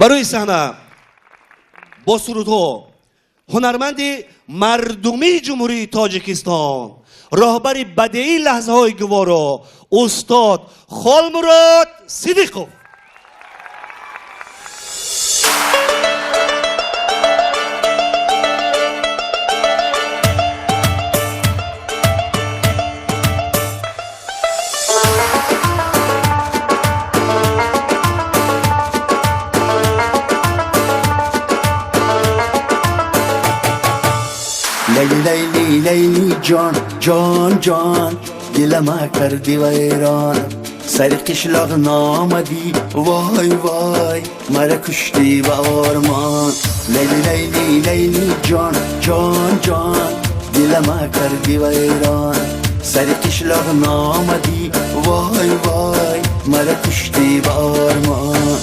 برای صحنه با سرودها هنرمند مردمی جمهوری تاجیکستان، راهبر بدیعی لحظه های گوارا، استاد خالمراد صدیقов. لیلی لیلی لیلی جان جان جان دلم کردی ویران سر قشلاق نامدی وای وای مرا کشتی با آرمان لیلی لیلی لیلی جان جان جان دلم کردی ویران سر قشلاق نامدی وای وای مرا کشتی با آرمان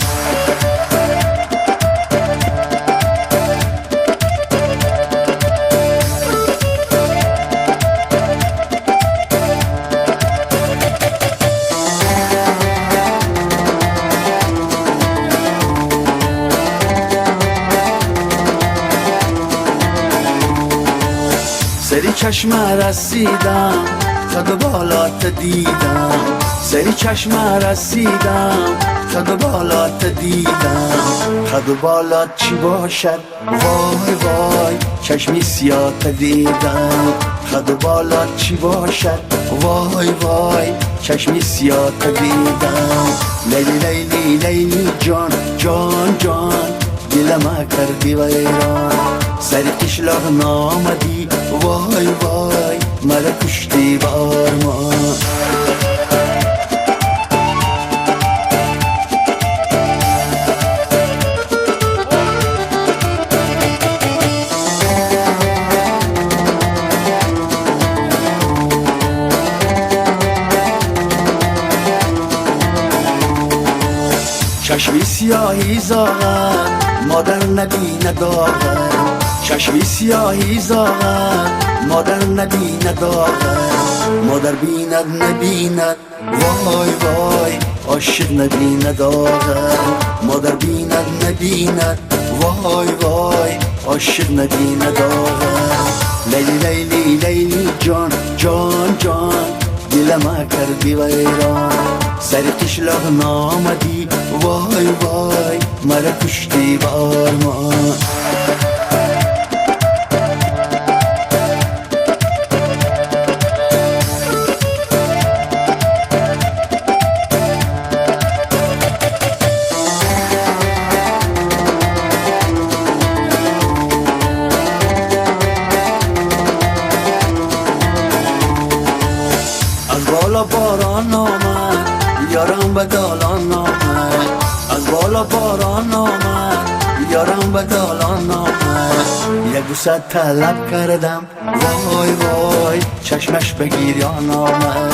سری چشم رسیدم قد بالات دیدم سری چشم رسیدم قد بالات دیدم قد بالات چی باشد وای وای چشمی سیاه دیدم قد بالات چی باشد وای وای چشمی سیاه دیدم لیلی لیلی لیلی جان جان جان دلم کردی ویران سر قشلاق نامدی وای وای مرا کشتی با آرمان چشمی سیاهی زاغن مادر نبینه داغن چشمی سیاهی زاغن مادر نبینه داغن مادر بیند نبیند وای وای عاشق نبینه داغن مادر بیند نبیند وای وای عاشق نبینه داغن لیلی لیلی لیلی جان جان جان دلم کردی ویران سر قشلاق نامدی وای وای مرا کشتی با آرمان از بالا باران آمد یارم به دالان آمد از بالا باران آمد یارم به دالان آمد یک بوسه طلب کردم وای وای چشمش به گریان آمد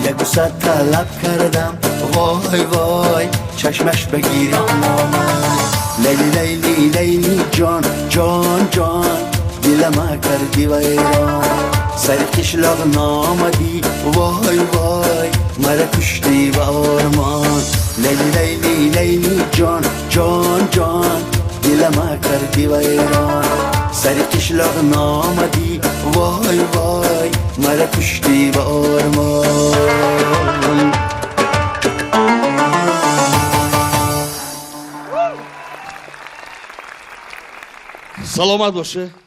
یک بوسه طلب کردم وای وای چشمش به گریان آمد لیلی لیلی لیلی جان جان جان دلم کردی ویران سر قشلاق نامدی وای وای مرا کشتی با آرمان لیلی لیلی لیلی جان جان جان دلم کردی ویران سر قشلاق نامدی وای وای مرا کشتی با آرمان سلامت باشه.